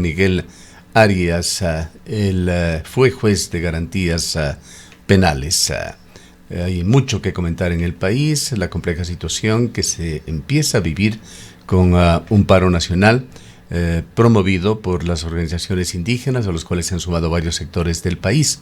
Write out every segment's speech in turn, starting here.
Miguel Arias. Él fue juez de garantías penales. Hay mucho que comentar en el país, la compleja situación que se empieza a vivir con un paro nacional promovido por las organizaciones indígenas, a los cuales se han sumado varios sectores del país.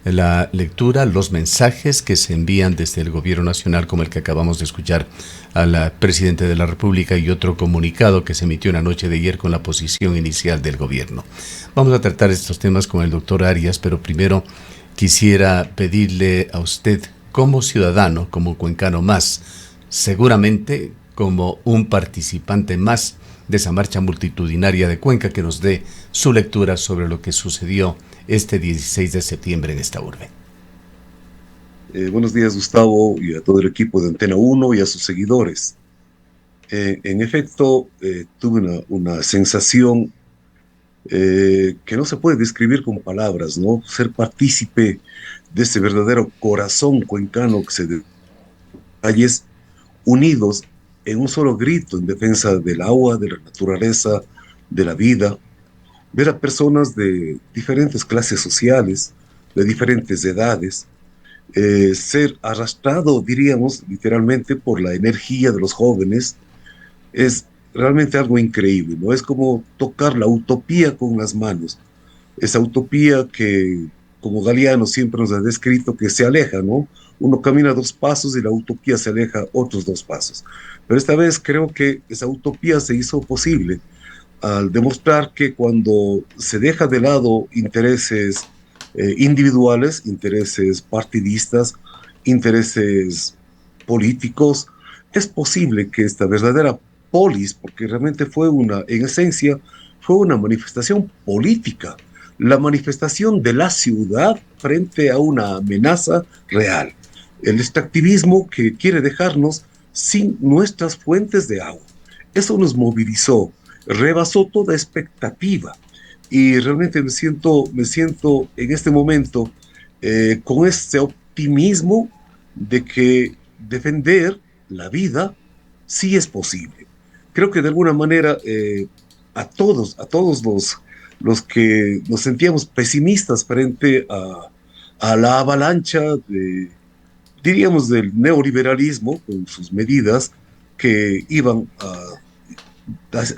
La lectura, los mensajes que se envían desde el gobierno nacional, como el que acabamos de escuchar al presidente de la República, y otro comunicado que se emitió en la noche de ayer con la posición inicial del gobierno. Vamos a tratar estos temas con el doctor Arias, pero primero quisiera pedirle a usted, como ciudadano, como cuencano más, seguramente como un participante más de esa marcha multitudinaria de Cuenca, que nos dé su lectura sobre lo que sucedió este 16 de septiembre en esta urbe. Buenos días, Gustavo, y a todo el equipo de Antena 1 y a sus seguidores. En efecto, tuve una sensación que no se puede describir con palabras, ¿no? Ser partícipe de ese verdadero corazón cuencano que se calles unidos en un solo grito en defensa del agua, de la naturaleza, de la vida. Ver a personas de diferentes clases sociales, de diferentes edades, ser arrastrado, diríamos, literalmente por la energía de los jóvenes, es realmente algo increíble, ¿no? Es como tocar la utopía con las manos. Esa utopía que, como Galeano siempre nos ha descrito, que se aleja, ¿no? Uno camina 2 pasos y la utopía se aleja otros 2 pasos. Pero esta vez creo que esa utopía se hizo posible al demostrar que cuando se deja de lado intereses individuales, intereses partidistas, intereses políticos, es posible que esta verdadera polis, porque realmente fue en esencia, fue una manifestación política, la manifestación de la ciudad frente a una amenaza real, el extractivismo que quiere dejarnos sin nuestras fuentes de agua. Eso nos movilizó, rebasó toda expectativa y realmente me siento en este momento con este optimismo de que defender la vida sí es posible. Creo que de alguna manera a todos los que nos sentíamos pesimistas frente a la avalancha diríamos, del neoliberalismo con sus medidas que iban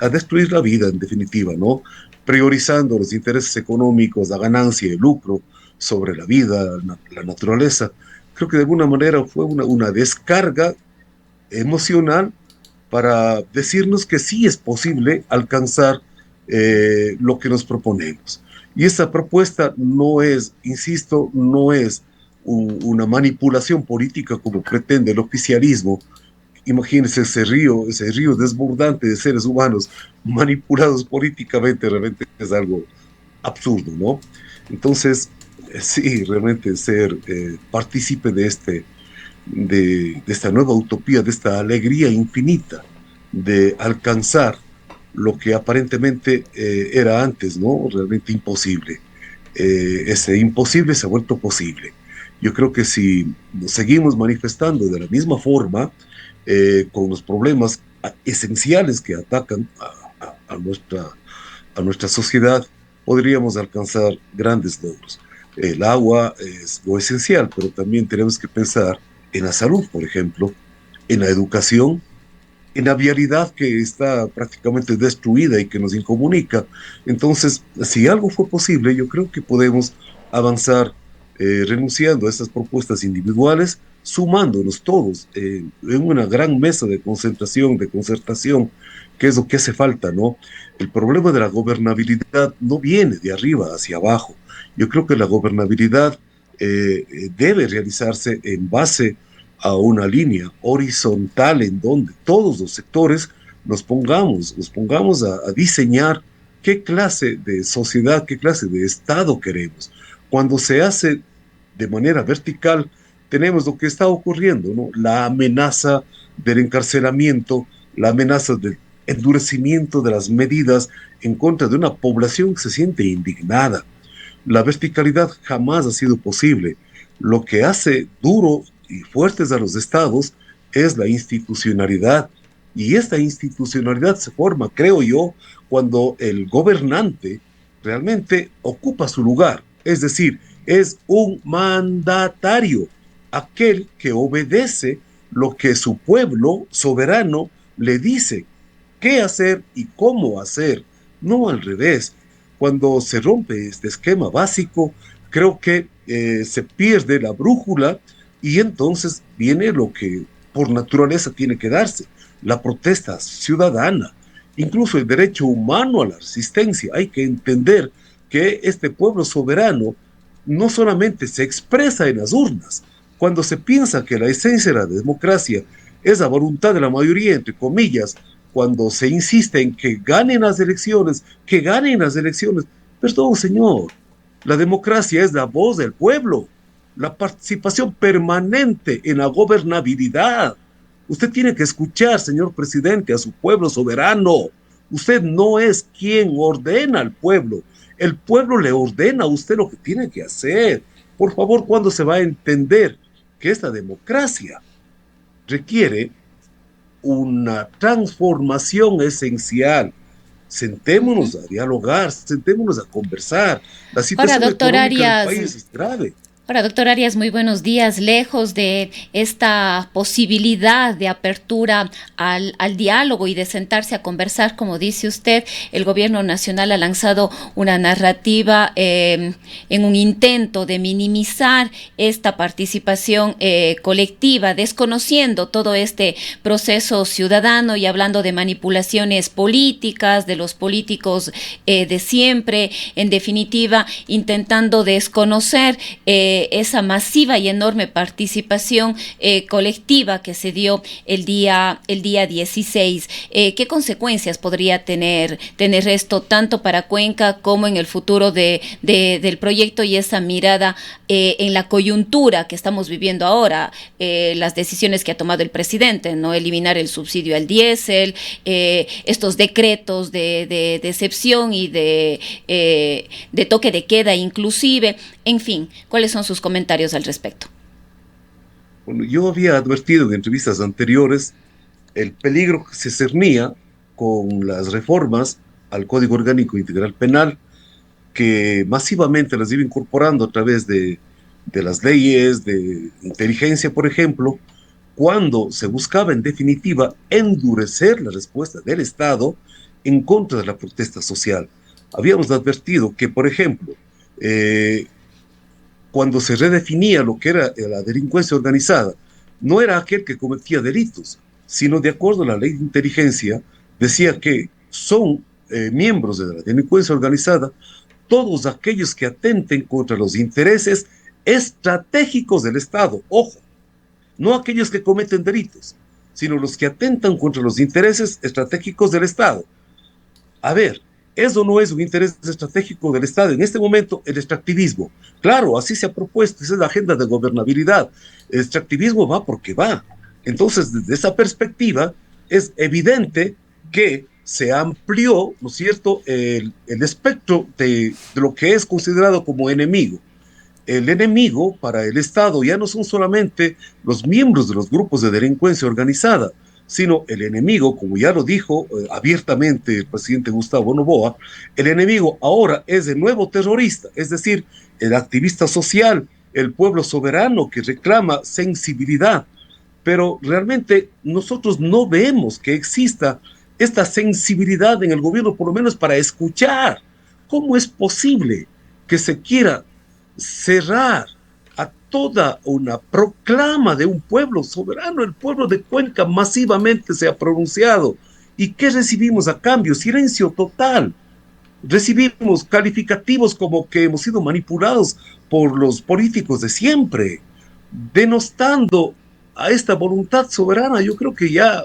a destruir la vida en definitiva, ¿no? Priorizando los intereses económicos, la ganancia y el lucro sobre la vida, la naturaleza. Creo que de alguna manera fue una descarga emocional para decirnos que sí es posible alcanzar lo que nos proponemos. Y esta propuesta no es, insisto, no es una manipulación política como pretende el oficialismo. Imagínense ese río desbordante de seres humanos manipulados políticamente, realmente es algo absurdo, ¿no? Entonces, sí, realmente ser partícipe de esta nueva utopía, de esta alegría infinita de alcanzar lo que aparentemente era antes, ¿no? Realmente imposible. Ese imposible se ha vuelto posible. Yo creo que si nos seguimos manifestando de la misma forma, con los problemas esenciales que atacan a nuestra sociedad, podríamos alcanzar grandes logros. El agua es lo esencial, pero también tenemos que pensar en la salud, por ejemplo, en la educación, en la vialidad que está prácticamente destruida y que nos incomunica. Entonces, si algo fue posible, yo creo que podemos avanzar renunciando a estas propuestas individuales, sumándonos todos en una gran mesa de concentración, de concertación, que es lo que hace falta, ¿no? El problema de la gobernabilidad no viene de arriba hacia abajo. Yo creo que la gobernabilidad debe realizarse en base a una línea horizontal en donde todos los sectores nos pongamos a diseñar qué clase de sociedad, qué clase de Estado queremos. Cuando se hace de manera vertical, tenemos lo que está ocurriendo, ¿no? La amenaza del encarcelamiento, la amenaza del endurecimiento de las medidas en contra de una población que se siente indignada. La verticalidad jamás ha sido posible. Lo que hace duro y fuertes a los estados es la institucionalidad, Y esta institucionalidad se forma, creo yo, cuando el gobernante realmente ocupa su lugar, es decir, es un mandatario, aquel que obedece lo que su pueblo soberano le dice qué hacer y cómo hacer, no al revés. Cuando se rompe este esquema básico, creo que se pierde la brújula y entonces viene lo que por naturaleza tiene que darse, la protesta ciudadana, incluso el derecho humano a la resistencia. Hay que entender que este pueblo soberano no solamente se expresa en las urnas. Cuando se piensa que la esencia de la democracia es la voluntad de la mayoría, entre comillas, cuando se insiste en que ganen las elecciones, que ganen las elecciones, perdón, señor, la democracia es la voz del pueblo, la participación permanente en la gobernabilidad. Usted tiene que escuchar, señor presidente, a su pueblo soberano. Usted no es quien ordena al pueblo. El pueblo le ordena a usted lo que tiene que hacer. Por favor, ¿cuándo se va a entender que esta democracia requiere una transformación esencial? Sentémonos a dialogar, sentémonos a conversar. La Ahora, situación doctor económica del Arias, país es grave. Ahora, doctor Arias, muy buenos días. Lejos de esta posibilidad de apertura al diálogo y de sentarse a conversar, como dice usted, el gobierno nacional ha lanzado una narrativa en un intento de minimizar esta participación colectiva, desconociendo todo este proceso ciudadano y hablando de manipulaciones políticas, de los políticos de siempre, en definitiva, intentando desconocer esa masiva y enorme participación colectiva que se dio el día 16. ¿Qué consecuencias podría tener esto tanto para Cuenca como en el futuro del proyecto y esa mirada en la coyuntura que estamos viviendo ahora? Las decisiones que ha tomado el presidente, no eliminar el subsidio al diésel, estos decretos de excepción y de toque de queda inclusive, en fin, ¿cuáles son sus comentarios al respecto? Bueno, yo había advertido en entrevistas anteriores el peligro que se cernía con las reformas al Código Orgánico Integral Penal, que masivamente las iba incorporando a través de las leyes de inteligencia, por ejemplo, cuando se buscaba en definitiva endurecer la respuesta del Estado en contra de la protesta social. Habíamos advertido que, por ejemplo, cuando se redefinía lo que era la delincuencia organizada, no era aquel que cometía delitos, sino de acuerdo a la ley de inteligencia, decía que son miembros de la delincuencia organizada todos aquellos que atenten contra los intereses estratégicos del Estado. Ojo, no aquellos que cometen delitos, sino los que atentan contra los intereses estratégicos del Estado. A ver, eso no es un interés estratégico del Estado. En este momento, el extractivismo. Claro, así se ha propuesto, esa es la agenda de gobernabilidad. El extractivismo va porque va. Entonces, desde esa perspectiva, es evidente que se amplió, ¿no es cierto?, el espectro de lo que es considerado como enemigo. El enemigo para el Estado ya no son solamente los miembros de los grupos de delincuencia organizada, sino el enemigo, como ya lo dijo abiertamente el presidente Gustavo Noboa, el enemigo ahora es el nuevo terrorista, es decir, el activista social, el pueblo soberano que reclama sensibilidad. Pero realmente nosotros no vemos que exista esta sensibilidad en el gobierno, por lo menos para escuchar. ¿Cómo es posible que se quiera cerrar a toda una proclama de un pueblo soberano? El pueblo de Cuenca masivamente se ha pronunciado. ¿Y qué recibimos a cambio? Silencio total. Recibimos calificativos como que hemos sido manipulados por los políticos de siempre, denostando a esta voluntad soberana. Yo creo que ya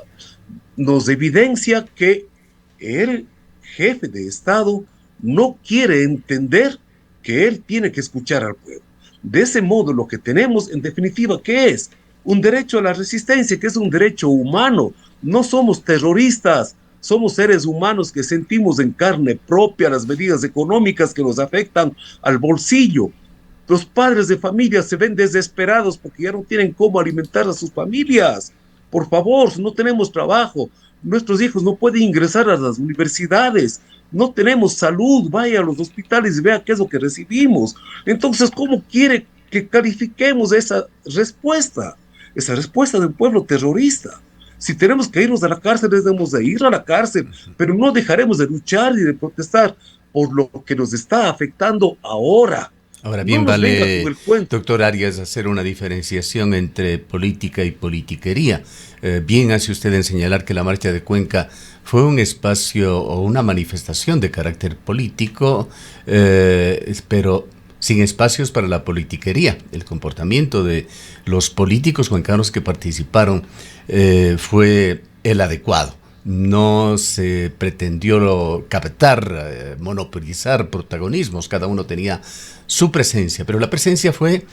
nos evidencia que el jefe de Estado no quiere entender que él tiene que escuchar al pueblo. De ese modo, lo que tenemos, en definitiva, ¿qué es? Un derecho a la resistencia, que es un derecho humano. No somos terroristas, somos seres humanos que sentimos en carne propia las medidas económicas que nos afectan al bolsillo. Los padres de familia se ven desesperados porque ya no tienen cómo alimentar a sus familias. Por favor, no tenemos trabajo, nuestros hijos no pueden ingresar a las universidades, no tenemos salud, vaya a los hospitales y vea qué es lo que recibimos. Entonces, ¿cómo quiere que califiquemos esa respuesta? Esa respuesta del pueblo terrorista. Si tenemos que irnos a la cárcel, debemos de ir a la cárcel, pero no dejaremos de luchar y de protestar por lo que nos está afectando ahora. Ahora No bien, nos venga con vale, el cuento. doctor Arias, hacer una diferenciación entre política y politiquería. Bien hace usted en señalar que la marcha de Cuenca fue un espacio o una manifestación de carácter político, pero sin espacios para la politiquería. El comportamiento de los políticos cuencanos que participaron fue el adecuado. No se pretendió captar, monopolizar protagonismos, cada uno tenía su presencia, pero la presencia fue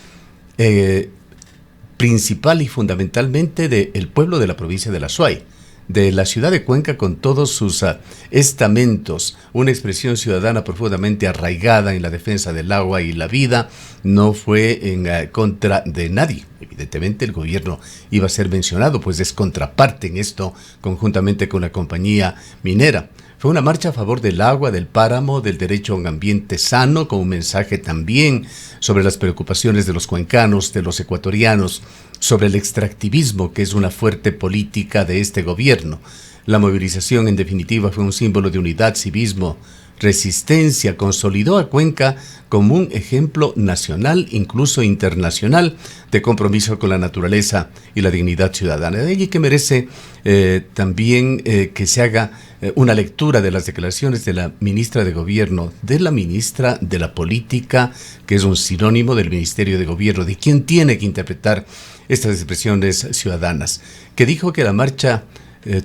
principal y fundamentalmente del pueblo de la provincia de La Suay, de la ciudad de Cuenca con todos sus estamentos, una expresión ciudadana profundamente arraigada en la defensa del agua y la vida. No fue en contra de nadie. Evidentemente el gobierno iba a ser mencionado, pues es contraparte en esto, conjuntamente con la compañía minera. Fue una marcha a favor del agua, del páramo, del derecho a un ambiente sano, con un mensaje también sobre las preocupaciones de los cuencanos, de los ecuatorianos, sobre el extractivismo, que es una fuerte política de este gobierno. La movilización, en definitiva, fue un símbolo de unidad, civismo, resistencia. Consolidó a Cuenca como un ejemplo nacional, incluso internacional, de compromiso con la naturaleza y la dignidad ciudadana. De allí que merece también que se haga una lectura de las declaraciones de la ministra de Gobierno, de la ministra de la Política, que es un sinónimo del Ministerio de Gobierno, de quien tiene que interpretar estas expresiones ciudadanas, que dijo que la marcha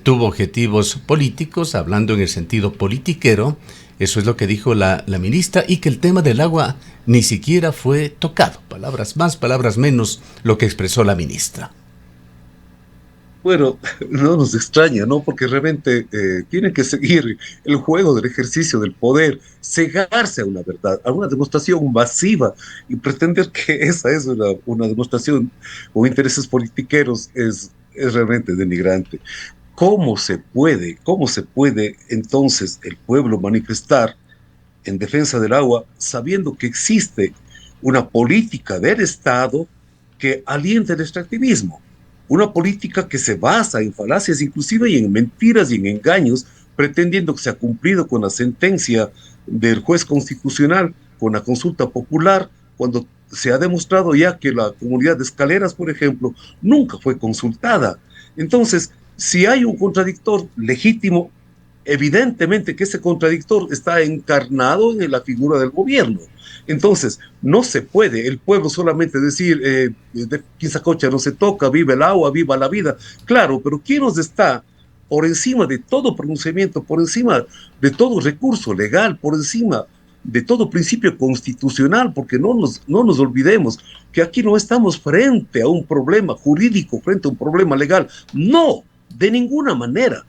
tuvo objetivos políticos, hablando en el sentido politiquero. Eso es lo que dijo la ministra, y que el tema del agua ni siquiera fue tocado. Palabras más, palabras menos, lo que expresó la ministra. Bueno, no nos extraña, ¿no? Porque realmente tienen que seguir el juego del ejercicio del poder, cegarse a una verdad, a una demostración masiva y pretender que esa es una demostración con intereses politiqueros es realmente denigrante. Cómo se puede entonces el pueblo manifestar en defensa del agua sabiendo que existe una política del Estado que alienta el extractivismo? Una política que se basa en falacias inclusive y en mentiras y en engaños, pretendiendo que se ha cumplido con la sentencia del juez constitucional, con la consulta popular, cuando se ha demostrado ya que la comunidad de Escaleras, por ejemplo, nunca fue consultada. Entonces, si hay un contradictor legítimo, evidentemente que ese contradictor está encarnado en la figura del gobierno. Entonces, no se puede el pueblo solamente decir, de Quinzacocha no se toca, viva el agua, viva la vida. Claro, pero ¿quién nos está por encima de todo pronunciamiento, por encima de todo recurso legal, por encima de todo principio constitucional? Porque no nos olvidemos que aquí no estamos frente a un problema jurídico, frente a un problema legal. No, de ninguna manera.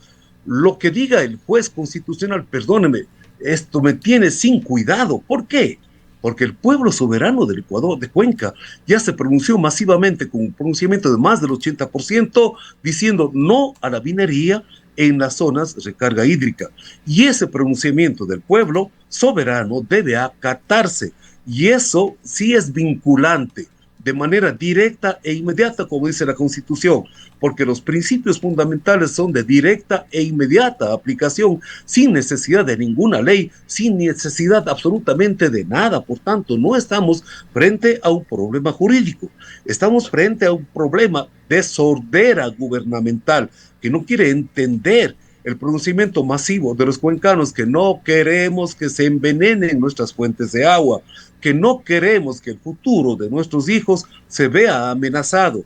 Lo que diga el juez constitucional, perdóneme, esto me tiene sin cuidado. ¿Por qué? Porque el pueblo soberano del Ecuador, de Cuenca, ya se pronunció masivamente con un pronunciamiento de más del 80%, diciendo no a la minería en las zonas de recarga hídrica. Y ese pronunciamiento del pueblo soberano debe acatarse. Y eso sí es vinculante, de manera directa e inmediata, como dice la Constitución, porque los principios fundamentales son de directa e inmediata aplicación, sin necesidad de ninguna ley, sin necesidad absolutamente de nada. Por tanto, no estamos frente a un problema jurídico, estamos frente a un problema de sordera gubernamental, que no quiere entender el pronunciamiento masivo de los cuencanos, que no queremos que se envenenen nuestras fuentes de agua, que no queremos que el futuro de nuestros hijos se vea amenazado.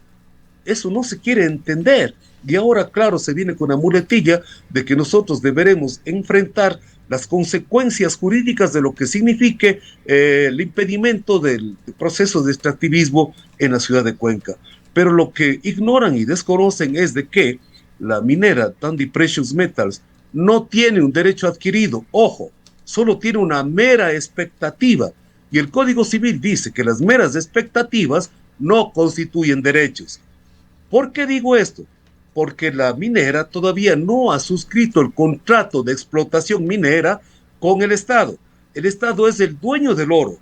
Eso no se quiere entender. Y ahora, claro, se viene con la muletilla de que nosotros deberemos enfrentar las consecuencias jurídicas de lo que signifique el impedimento del proceso de extractivismo en la ciudad de Cuenca. Pero lo que ignoran y desconocen es de que la minera Tandy Precious Metals no tiene un derecho adquirido, ojo, solo tiene una mera expectativa, y el Código Civil dice que las meras expectativas no constituyen derechos. ¿Por qué digo esto? porque la minera todavía no ha suscrito el contrato de explotación minera con el Estado. El Estado es el dueño del oro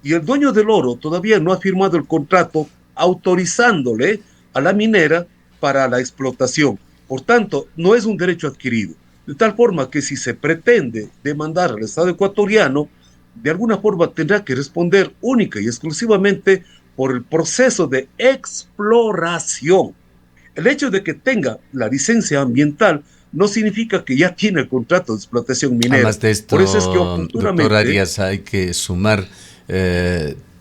y el dueño del oro todavía no ha firmado el contrato autorizándole a la minera para la explotación. Por tanto, no es un derecho adquirido. De tal forma que si se pretende demandar al Estado ecuatoriano, de alguna forma tendrá que responder única y exclusivamente por el proceso de exploración. El hecho de que tenga la licencia ambiental no significa que ya tiene el contrato de explotación minera. Además de esto, por eso es que doctor Arias, hay que sumar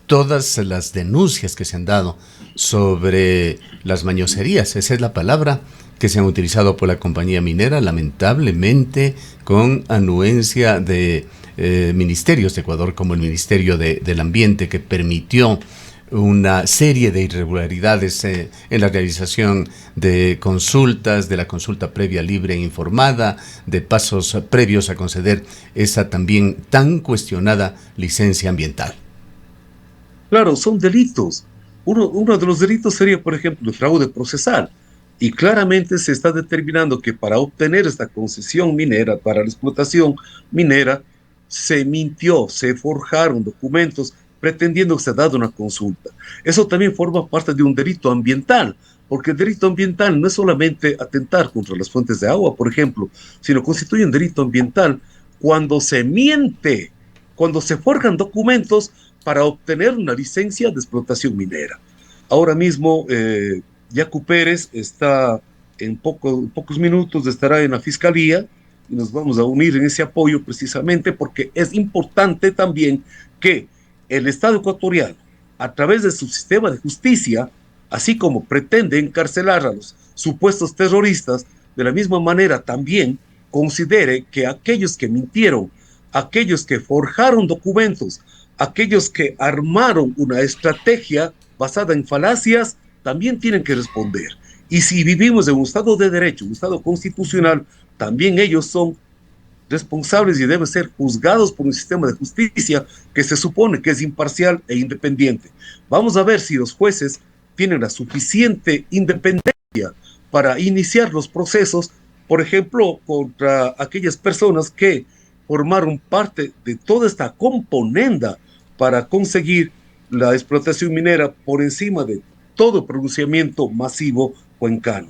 todas las denuncias que se han dado sobre las mañoserías, esa es la palabra que se han utilizado por la compañía minera, lamentablemente con anuencia de ministerios de Ecuador, como el Ministerio del Ambiente, que permitió una serie de irregularidades en la realización de consultas, de la consulta previa libre e informada, de pasos previos a conceder esa también tan cuestionada licencia ambiental. Claro, son delitos. Uno de los delitos sería, por ejemplo, el fraude procesal. Y claramente se está determinando que para obtener esta concesión minera, para la explotación minera, se mintió, se forjaron documentos pretendiendo que se ha dado una consulta. Eso también forma parte de un delito ambiental, porque el delito ambiental no es solamente atentar contra las fuentes de agua, por ejemplo, sino constituye un delito ambiental cuando se miente, cuando se forjan documentos para obtener una licencia de explotación minera. Ahora mismo, Yacu Pérez está en pocos minutos, estará en la fiscalía y nos vamos a unir en ese apoyo precisamente porque es importante también que el Estado ecuatoriano, a través de su sistema de justicia, así como pretende encarcelar a los supuestos terroristas, de la misma manera también considere que aquellos que mintieron, aquellos que forjaron documentos, aquellos que armaron una estrategia basada en falacias, también tienen que responder. Y si vivimos en un Estado de Derecho, un Estado constitucional, también ellos son responsables y deben ser juzgados por un sistema de justicia que se supone que es imparcial e independiente. Vamos a ver si los jueces tienen la suficiente independencia para iniciar los procesos, por ejemplo, contra aquellas personas que formaron parte de toda esta componenda para conseguir la explotación minera por encima de todo pronunciamiento masivo cuencano.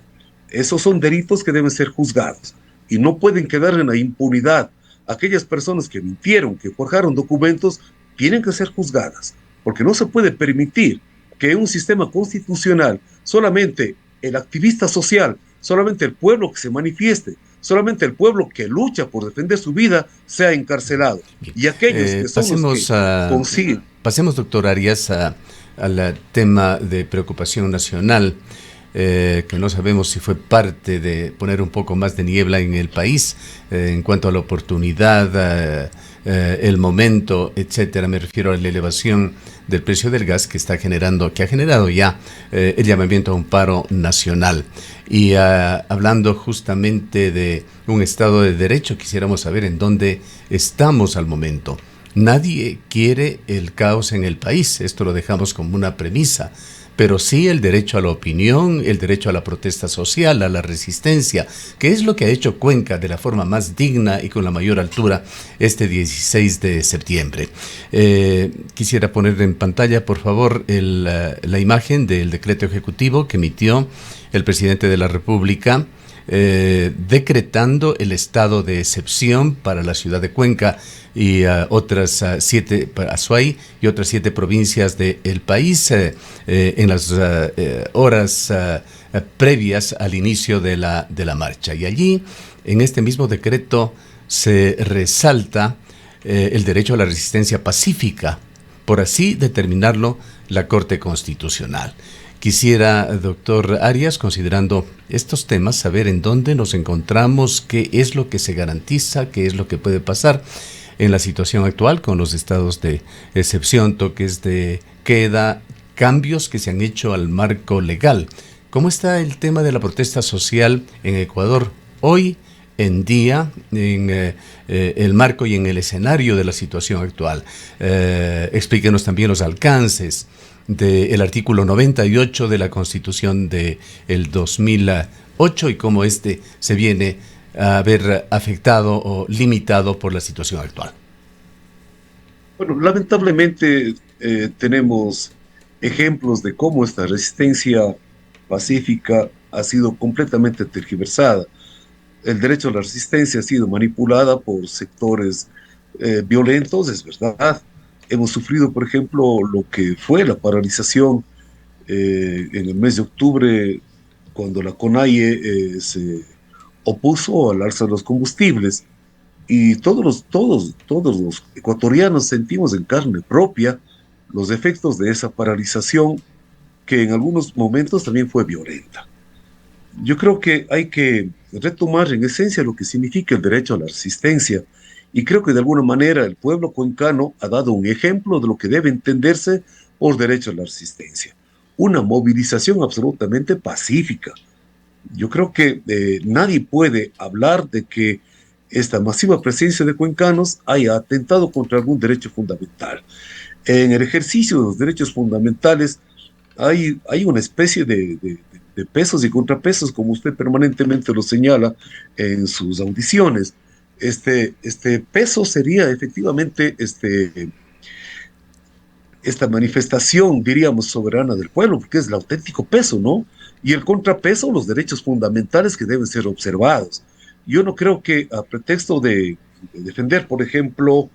Esos son delitos que deben ser juzgados y no pueden quedar en la impunidad. Aquellas personas que mintieron, que forjaron documentos, tienen que ser juzgadas, porque no se puede permitir que en un sistema constitucional solamente el activista social, solamente el pueblo que se manifieste, solamente el pueblo que lucha por defender su vida sea encarcelado. Y aquellos que son los que consiguen. Pasemos, doctor Arias, al tema de preocupación nacional, que no sabemos si fue parte de poner un poco más de niebla en el país, en cuanto a la oportunidad, el momento, etcétera. Me refiero a la elevación del precio del gas que ha generado ya el llamamiento a un paro nacional. Y hablando justamente de un Estado de Derecho, quisiéramos saber en dónde estamos al momento. Nadie quiere el caos en el país, esto lo dejamos como una premisa, pero sí el derecho a la opinión, el derecho a la protesta social, a la resistencia, que es lo que ha hecho Cuenca de la forma más digna y con la mayor altura este 16 de septiembre. Quisiera poner en pantalla, por favor, la imagen del decreto ejecutivo que emitió el presidente de la República, decretando el estado de excepción para la ciudad de Cuenca y otras 7, para Azuay y otras 7 provincias del país en las horas previas al inicio de la marcha. Y allí, en este mismo decreto, se resalta el derecho a la resistencia pacífica, por así determinarlo la Corte Constitucional. Quisiera, doctor Arias, considerando estos temas, saber en dónde nos encontramos, qué es lo que se garantiza, qué es lo que puede pasar en la situación actual con los estados de excepción, toques de queda, cambios que se han hecho al marco legal. ¿Cómo está el tema de la protesta social en Ecuador hoy en día en el marco y en el escenario de la situación actual. Explíquenos también los alcances del artículo 98 de la Constitución del 2008 y cómo se viene a ver afectado o limitado por la situación actual. Bueno, lamentablemente tenemos ejemplos de cómo esta resistencia pacífica ha sido completamente tergiversada. El derecho a la resistencia ha sido manipulada por sectores violentos, es verdad. Hemos sufrido, por ejemplo, lo que fue la paralización en el mes de octubre, cuando la CONAIE se opuso al alza de los combustibles. Y todos los ecuatorianos sentimos en carne propia los efectos de esa paralización, que en algunos momentos también fue violenta. Yo creo que hay que retomar en esencia lo que significa el derecho a la resistencia, y creo que de alguna manera el pueblo cuencano ha dado un ejemplo de lo que debe entenderse por derecho a la resistencia. Una movilización absolutamente pacífica. Yo creo que nadie puede hablar de que esta masiva presencia de cuencanos haya atentado contra algún derecho fundamental. En el ejercicio de los derechos fundamentales hay una especie de pesos y contrapesos, como usted permanentemente lo señala en sus audiciones. Este peso sería efectivamente esta manifestación, diríamos, soberana del pueblo, porque es el auténtico peso, ¿no? Y el contrapeso, los derechos fundamentales que deben ser observados. Yo no creo que a pretexto de defender, por ejemplo,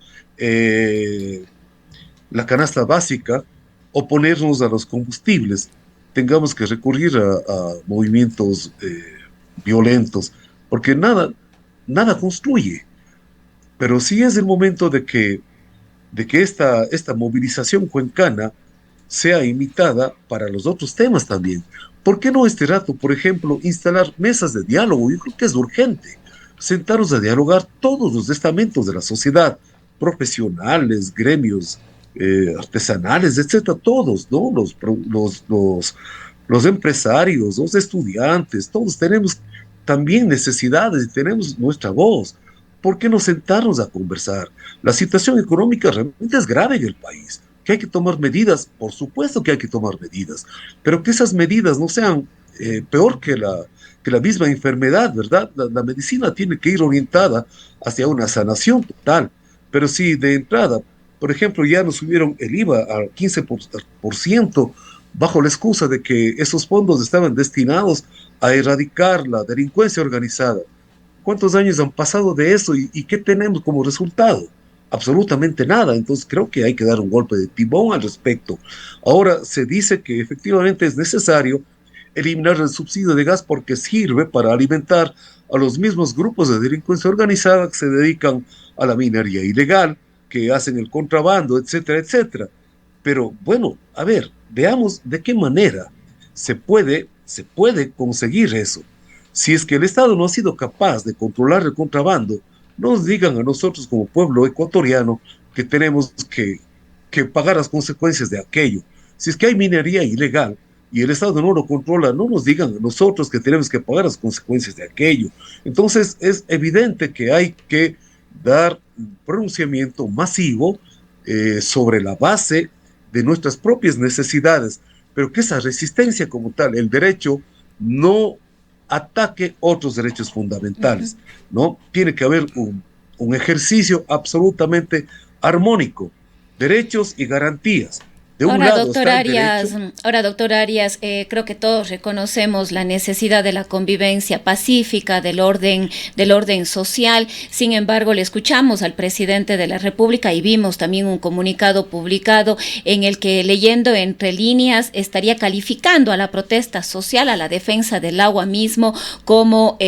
la canasta básica, oponernos a los combustibles, tengamos que recurrir a movimientos violentos, porque nada construye. Pero sí es el momento de que esta movilización cuencana sea imitada para los otros temas también. ¿Por qué no este rato, por ejemplo, instalar mesas de diálogo? Yo creo que es urgente sentarnos a dialogar todos los estamentos de la sociedad, profesionales, gremios artesanales, etcétera, todos, ¿no? Los empresarios, los estudiantes, todos tenemos también necesidades y tenemos nuestra voz. ¿Por qué no sentarnos a conversar? La situación económica realmente es grave en el país. ¿Que hay que tomar medidas? Por supuesto que hay que tomar medidas, pero que esas medidas no sean peor que la misma enfermedad, ¿verdad? La medicina tiene que ir orientada hacia una sanación total, pero si de entrada, por ejemplo, ya nos subieron el IVA al 15% bajo la excusa de que esos fondos estaban destinados a erradicar la delincuencia organizada. ¿Cuántos años han pasado de eso y qué tenemos como resultado? Absolutamente nada. Entonces creo que hay que dar un golpe de timón al respecto. Ahora se dice que efectivamente es necesario eliminar el subsidio de gas porque sirve para alimentar a los mismos grupos de delincuencia organizada que se dedican a la minería ilegal, que hacen el contrabando, etcétera, etcétera. Pero bueno, a ver, veamos de qué manera se puede conseguir eso. Si es que el Estado no ha sido capaz de controlar el contrabando, no nos digan a nosotros como pueblo ecuatoriano que tenemos que pagar las consecuencias de aquello. Si es que hay minería ilegal y el Estado no lo controla, no nos digan a nosotros que tenemos que pagar las consecuencias de aquello. Entonces es evidente que hay que dar un pronunciamiento masivo sobre la base de nuestras propias necesidades, pero que esa resistencia como tal, el derecho, no ataque otros derechos fundamentales, ¿no? Tiene que haber un ejercicio absolutamente armónico, derechos y garantías. De un lado está el derecho. Ahora, doctor Arias, creo que todos reconocemos la necesidad de la convivencia pacífica, del orden social. Sin embargo, le escuchamos al presidente de la República y vimos también un comunicado publicado en el que, leyendo entre líneas, estaría calificando a la protesta social, a la defensa del agua mismo, como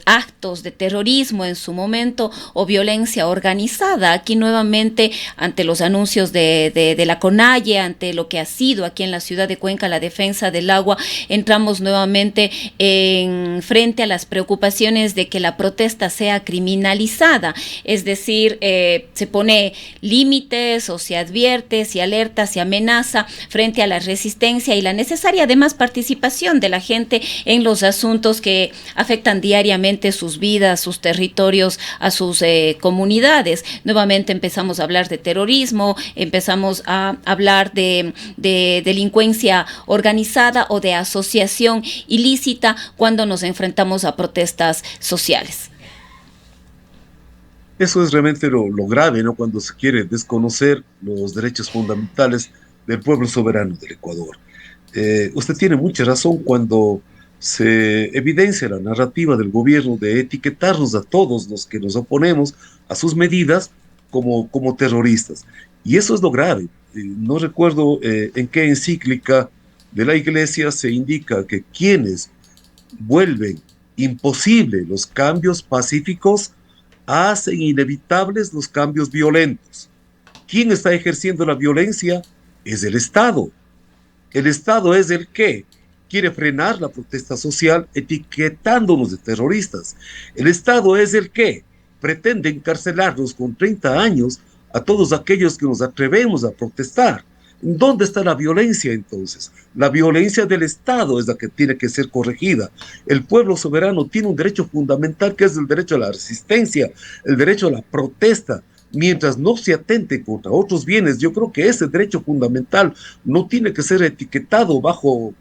actos de terrorismo en su momento o violencia organizada. Aquí nuevamente, ante los anuncios de la CONAIE, ante ante lo que ha sido aquí en la ciudad de Cuenca la defensa del agua, entramos nuevamente en frente a las preocupaciones de que la protesta sea criminalizada, es decir, se pone límites o se advierte, se alerta, se amenaza frente a la resistencia y la necesaria además participación de la gente en los asuntos que afectan diariamente sus vidas, sus territorios, a sus comunidades. Nuevamente empezamos a hablar de terrorismo, empezamos a hablar de delincuencia organizada o de asociación ilícita cuando nos enfrentamos a protestas sociales. Eso es realmente lo grave, ¿no? Cuando se quiere desconocer los derechos fundamentales del pueblo soberano del Ecuador. Usted tiene mucha razón cuando se evidencia la narrativa del gobierno de etiquetarnos a todos los que nos oponemos a sus medidas como terroristas. Y eso es lo grave. No recuerdo en qué encíclica de la Iglesia se indica que quienes vuelven imposible los cambios pacíficos hacen inevitables los cambios violentos. ¿Quién está ejerciendo la violencia? Es el Estado. El Estado es el que quiere frenar la protesta social etiquetándonos de terroristas. El Estado es el que pretende encarcelarnos con 30 años a todos aquellos que nos atrevemos a protestar. ¿Dónde está la violencia entonces? La violencia del Estado es la que tiene que ser corregida. El pueblo soberano tiene un derecho fundamental que es el derecho a la resistencia, el derecho a la protesta. Mientras no se atente contra otros bienes, yo creo que ese derecho fundamental no tiene que ser etiquetado bajo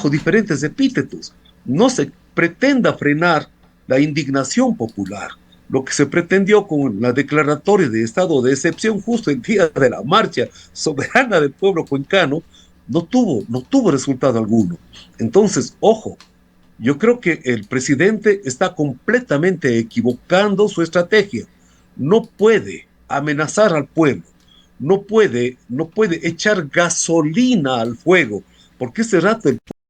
diferentes epítetos. No se pretenda frenar la indignación popular. Lo que se pretendió con la declaratoria de estado de excepción justo el día de la marcha soberana del pueblo cuencano no tuvo resultado alguno. Entonces, ojo, yo creo que el presidente está completamente equivocando su estrategia. No puede amenazar al pueblo, no puede echar gasolina al fuego, porque ese rato el pueblo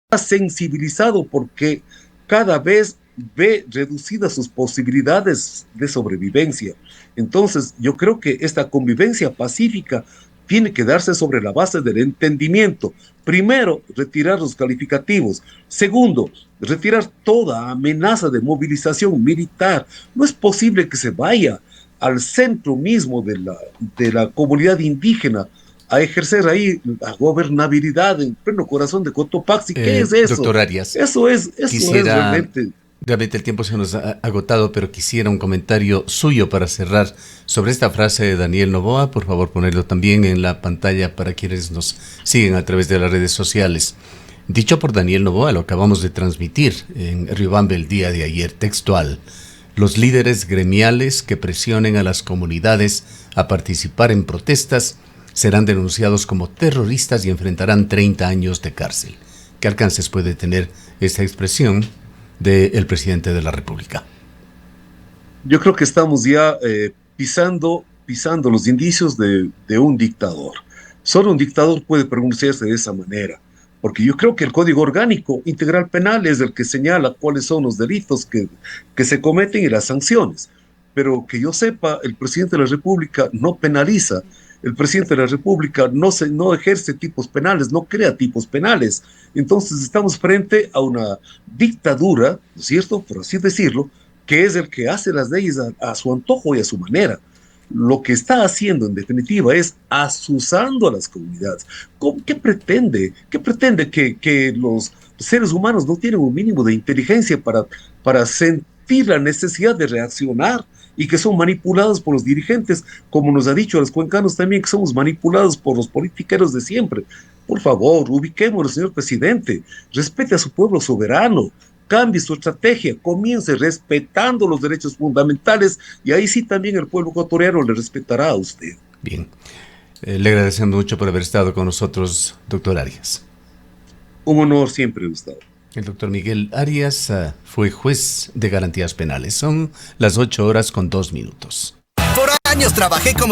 está sensibilizado porque cada vez ve reducidas sus posibilidades de sobrevivencia. Entonces, yo creo que esta convivencia pacífica tiene que darse sobre la base del entendimiento. Primero, retirar los calificativos. Segundo, retirar toda amenaza de movilización militar. No es posible que se vaya al centro mismo de la comunidad indígena a ejercer ahí la gobernabilidad en pleno corazón de Cotopaxi. ¿Qué es eso? Doctor Arias, Eso es realmente... Realmente el tiempo se nos ha agotado, pero quisiera un comentario suyo para cerrar sobre esta frase de Daniel Noboa. Por favor, ponerlo también en la pantalla para quienes nos siguen a través de las redes sociales. Dicho por Daniel Noboa, lo acabamos de transmitir en Riobamba el día de ayer, textual. Los líderes gremiales que presionen a las comunidades a participar en protestas serán denunciados como terroristas y enfrentarán 30 años de cárcel. ¿Qué alcances puede tener esta expresión del presidente de la República? Yo creo que estamos ya pisando los indicios de un dictador. Solo un dictador puede pronunciarse de esa manera, porque yo creo que el Código Orgánico Integral Penal es el que señala cuáles son los delitos que se cometen y las sanciones. Pero que yo sepa, el presidente de la República no penaliza. El presidente de la República no ejerce tipos penales, no crea tipos penales. Entonces estamos frente a una dictadura, ¿no es cierto?, por así decirlo, que es el que hace las leyes a su antojo y a su manera. Lo que está haciendo, en definitiva, es asusando a las comunidades. ¿Qué pretende? ¿Qué pretende? Que los seres humanos no tienen un mínimo de inteligencia para sentir la necesidad de reaccionar y que son manipulados por los dirigentes, como nos ha dicho a los cuencanos también, que somos manipulados por los politiqueros de siempre. Por favor, ubiquémonos, señor presidente, respete a su pueblo soberano, cambie su estrategia, comience respetando los derechos fundamentales y ahí sí también el pueblo ecuatoriano le respetará a usted. Bien, le agradecemos mucho por haber estado con nosotros, doctor Arias. Un honor siempre, Gustavo. El doctor Miguel Arias fue juez de garantías penales. Son las 8:02. Por años trabajé como